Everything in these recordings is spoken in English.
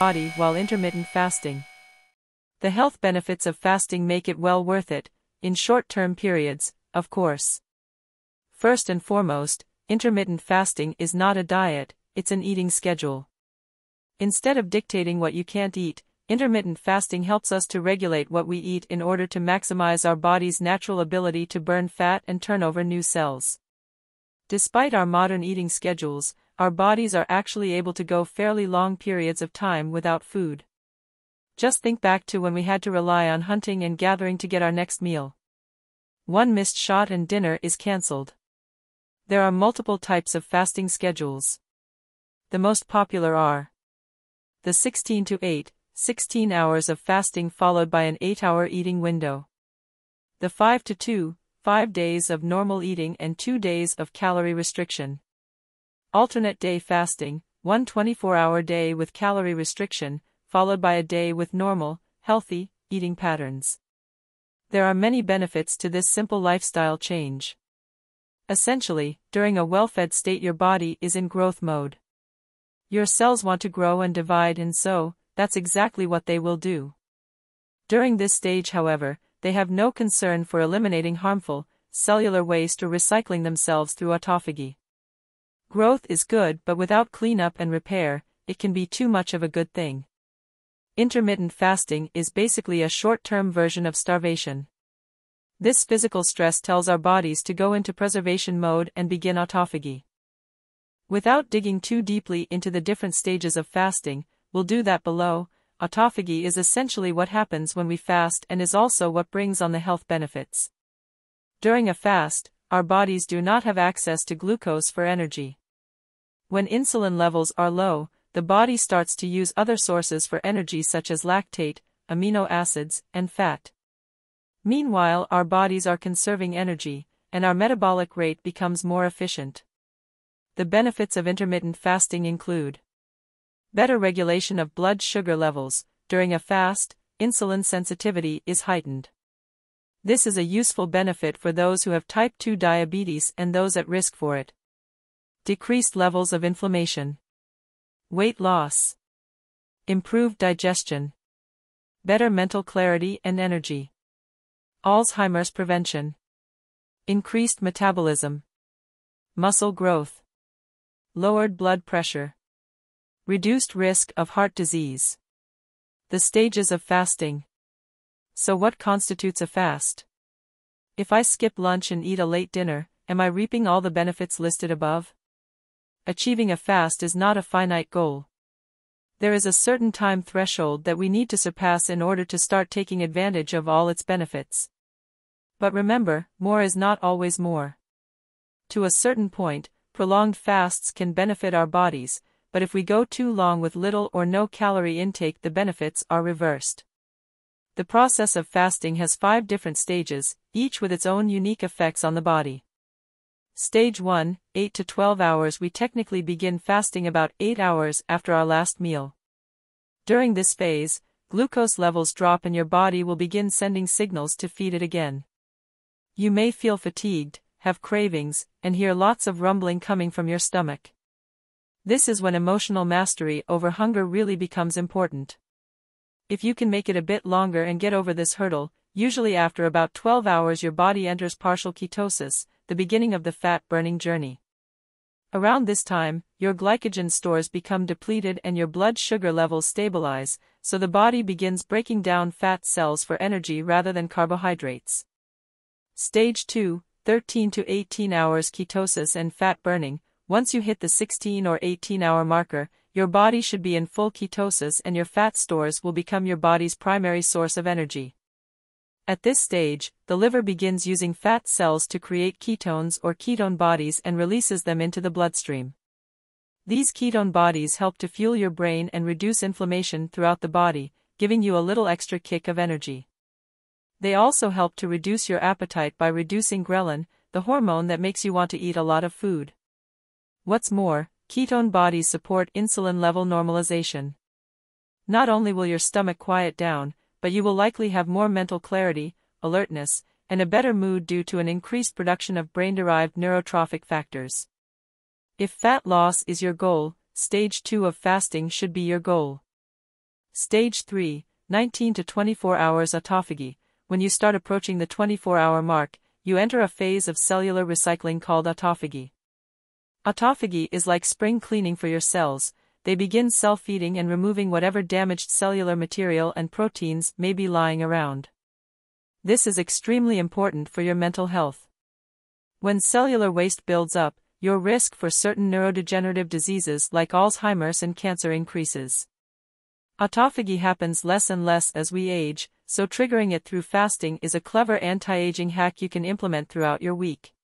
body while intermittent fasting. The health benefits of fasting make it well worth it, in short-term periods, of course. First and foremost, intermittent fasting is not a diet, it's an eating schedule. Instead of dictating what you can't eat, intermittent fasting helps us to regulate what we eat in order to maximize our body's natural ability to burn fat and turn over new cells. Despite our modern eating schedules, our bodies are actually able to go fairly long periods of time without food. Just think back to when we had to rely on hunting and gathering to get our next meal. One missed shot and dinner is cancelled. There are multiple types of fasting schedules. The most popular are the 16 to 8, 16 hours of fasting followed by an 8-hour eating window. The 5 to 2, 5 days of normal eating and 2 days of calorie restriction. Alternate day fasting, 1 24-hour day with calorie restriction, followed by a day with normal, healthy, eating patterns. There are many benefits to this simple lifestyle change. Essentially, during a well-fed state your body is in growth mode. Your cells want to grow and divide, and so, that's exactly what they will do. During this stage, however, they have no concern for eliminating harmful, cellular waste or recycling themselves through autophagy. Growth is good, but without cleanup and repair, it can be too much of a good thing. Intermittent fasting is basically a short-term version of starvation. This physical stress tells our bodies to go into preservation mode and begin autophagy. Without digging too deeply into the different stages of fasting, we'll do that below. Autophagy is essentially what happens when we fast and is also what brings on the health benefits. During a fast, our bodies do not have access to glucose for energy. When insulin levels are low, the body starts to use other sources for energy such as lactate, amino acids, and fat. Meanwhile, our bodies are conserving energy, and our metabolic rate becomes more efficient. The benefits of intermittent fasting include better regulation of blood sugar levels. During a fast, insulin sensitivity is heightened. This is a useful benefit for those who have type 2 diabetes and those at risk for it. Decreased levels of inflammation. Weight loss. Improved digestion. Better mental clarity and energy. Alzheimer's prevention. Increased metabolism. Muscle growth. Lowered blood pressure. Reduced risk of heart disease. The stages of fasting. So what constitutes a fast? If I skip lunch and eat a late dinner, am I reaping all the benefits listed above? Achieving a fast is not a finite goal. There is a certain time threshold that we need to surpass in order to start taking advantage of all its benefits. But remember, more is not always more. To a certain point, prolonged fasts can benefit our bodies, but if we go too long with little or no calorie intake, the benefits are reversed. The process of fasting has 5 different stages, each with its own unique effects on the body. Stage 1, 8 to 12 hours. We technically begin fasting about 8 hours after our last meal. During this phase, glucose levels drop and your body will begin sending signals to feed it again. You may feel fatigued, have cravings, and hear lots of rumbling coming from your stomach. This is when emotional mastery over hunger really becomes important. If you can make it a bit longer and get over this hurdle, usually after about 12 hours your body enters partial ketosis, the beginning of the fat-burning journey. Around this time, your glycogen stores become depleted and your blood sugar levels stabilize, so the body begins breaking down fat cells for energy rather than carbohydrates. Stage 2, 13 to 18 hours ketosis and fat burning. Once you hit the 16 or 18-hour marker, your body should be in full ketosis and your fat stores will become your body's primary source of energy. At this stage, the liver begins using fat cells to create ketones or ketone bodies and releases them into the bloodstream. These ketone bodies help to fuel your brain and reduce inflammation throughout the body, giving you a little extra kick of energy. They also help to reduce your appetite by reducing ghrelin, the hormone that makes you want to eat a lot of food. What's more, ketone bodies support insulin level normalization. Not only will your stomach quiet down, but you will likely have more mental clarity, alertness, and a better mood due to an increased production of brain-derived neurotrophic factors. If fat loss is your goal, stage 2 of fasting should be your goal. Stage 3, 19 to 24 hours autophagy. When you start approaching the 24-hour mark, you enter a phase of cellular recycling called autophagy. Autophagy is like spring cleaning for your cells. They begin self-feeding and removing whatever damaged cellular material and proteins may be lying around. This is extremely important for your mental health. When cellular waste builds up, your risk for certain neurodegenerative diseases like Alzheimer's and cancer increases. Autophagy happens less and less as we age, so triggering it through fasting is a clever anti-aging hack you can implement throughout your week.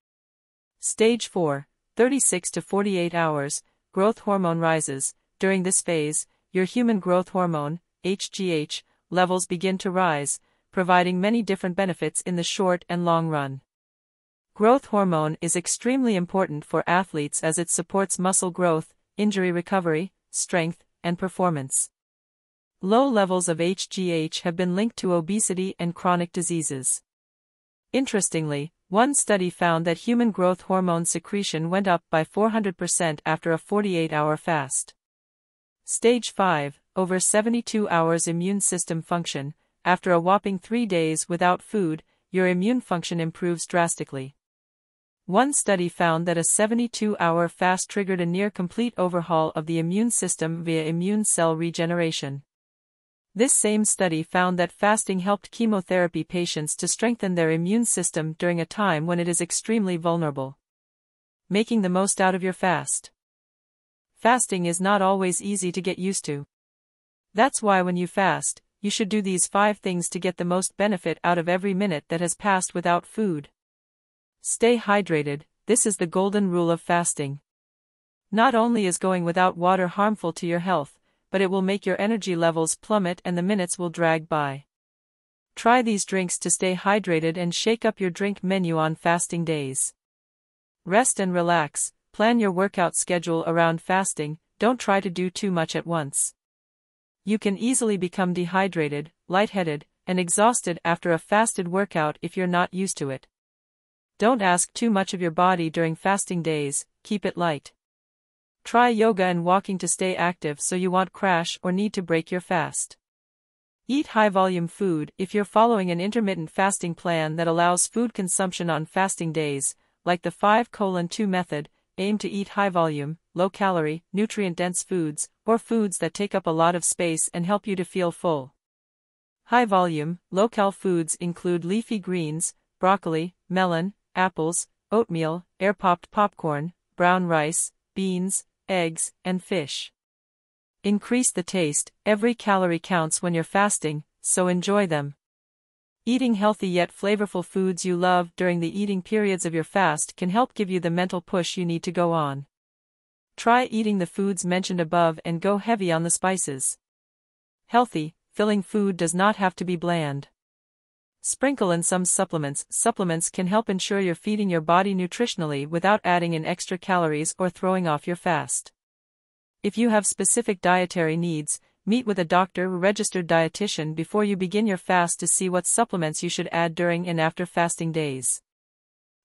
Stage 4, 36 to 48 hours, growth hormone rises. During this phase, your human growth hormone, HGH, levels begin to rise, providing many different benefits in the short and long run. Growth hormone is extremely important for athletes as it supports muscle growth, injury recovery, strength, and performance. Low levels of HGH have been linked to obesity and chronic diseases. Interestingly, one study found that human growth hormone secretion went up by 400% after a 48-hour fast. Stage 5, over 72 hours immune system function. After a whopping 3 days without food, your immune function improves drastically. One study found that a 72-hour fast triggered a near-complete overhaul of the immune system via immune cell regeneration. This same study found that fasting helped chemotherapy patients to strengthen their immune system during a time when it is extremely vulnerable. Making the most out of your fast. Fasting is not always easy to get used to. That's why when you fast, you should do these 5 things to get the most benefit out of every minute that has passed without food. Stay hydrated. This is the golden rule of fasting. Not only is going without water harmful to your health, but it will make your energy levels plummet and the minutes will drag by. Try these drinks to stay hydrated and shake up your drink menu on fasting days. Rest and relax. Plan your workout schedule around fasting. Don't try to do too much at once. You can easily become dehydrated, lightheaded, and exhausted after a fasted workout if you're not used to it. Don't ask too much of your body during fasting days. Keep it light. Try yoga and walking to stay active so you won't crash or need to break your fast. Eat high-volume food. If you're following an intermittent fasting plan that allows food consumption on fasting days, like the 5:2 method, aim to eat high-volume, low-calorie, nutrient-dense foods, or foods that take up a lot of space and help you to feel full. High-volume, low-cal foods include leafy greens, broccoli, melon, apples, oatmeal, air-popped popcorn, brown rice, beans, eggs, and fish. Increase the taste. Every calorie counts when you're fasting, so enjoy them. Eating healthy yet flavorful foods you love during the eating periods of your fast can help give you the mental push you need to go on. Try eating the foods mentioned above and go heavy on the spices. Healthy, filling food does not have to be bland. Sprinkle in some supplements. Supplements can help ensure you're feeding your body nutritionally without adding in extra calories or throwing off your fast. If you have specific dietary needs, meet with a doctor or registered dietitian before you begin your fast to see what supplements you should add during and after fasting days.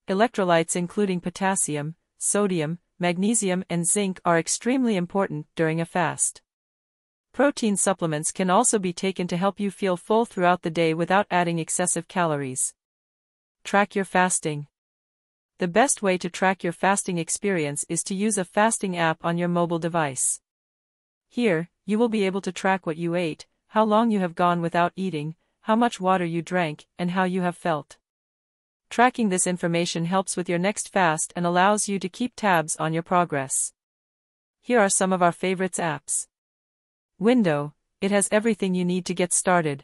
Electrolytes including potassium, sodium, magnesium, and zinc are extremely important during a fast. Protein supplements can also be taken to help you feel full throughout the day without adding excessive calories. Track your fasting. The best way to track your fasting experience is to use a fasting app on your mobile device. Here, you will be able to track what you ate, how long you have gone without eating, how much water you drank, and how you have felt. Tracking this information helps with your next fast and allows you to keep tabs on your progress. Here are some of our favorites apps. Window, it has everything you need to get started.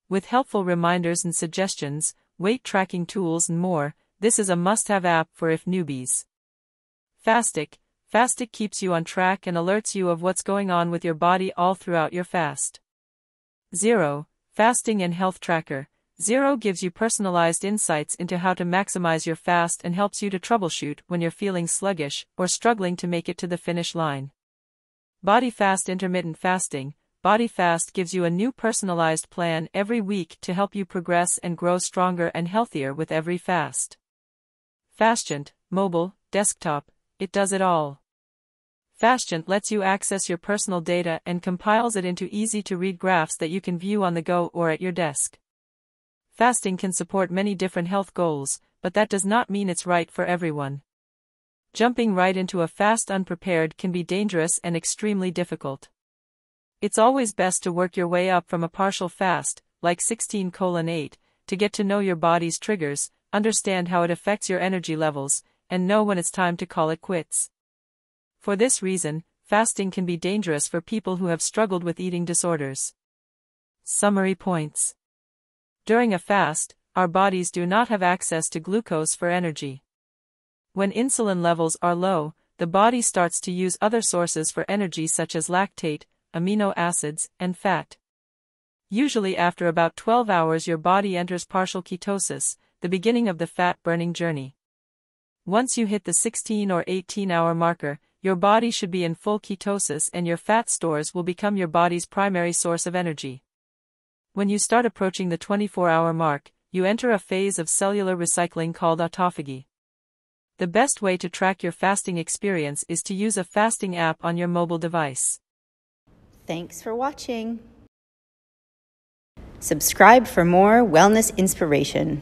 With helpful reminders and suggestions, weight tracking tools and more, this is a must-have app for if newbies. Fastic keeps you on track and alerts you of what's going on with your body all throughout your fast. Zero, fasting and health tracker. Zero gives you personalized insights into how to maximize your fast and helps you to troubleshoot when you're feeling sluggish or struggling to make it to the finish line. BodyFast Intermittent Fasting. BodyFast gives you a new personalized plan every week to help you progress and grow stronger and healthier with every fast. Fastient, mobile, desktop, it does it all. Fastant lets you access your personal data and compiles it into easy-to-read graphs that you can view on the go or at your desk. Fasting can support many different health goals, but that does not mean it's right for everyone. Jumping right into a fast unprepared can be dangerous and extremely difficult. It's always best to work your way up from a partial fast, like 16:8, to get to know your body's triggers, understand how it affects your energy levels, and know when it's time to call it quits. For this reason, fasting can be dangerous for people who have struggled with eating disorders. Summary points. During a fast, our bodies do not have access to glucose for energy. When insulin levels are low, the body starts to use other sources for energy such as lactate, amino acids, and fat. Usually after about 12 hours your body enters partial ketosis, the beginning of the fat-burning journey. Once you hit the 16 or 18-hour marker, your body should be in full ketosis and your fat stores will become your body's primary source of energy. When you start approaching the 24-hour mark, you enter a phase of cellular recycling called autophagy. The best way to track your fasting experience is to use a fasting app on your mobile device. Thanks for watching. Subscribe for more wellness inspiration.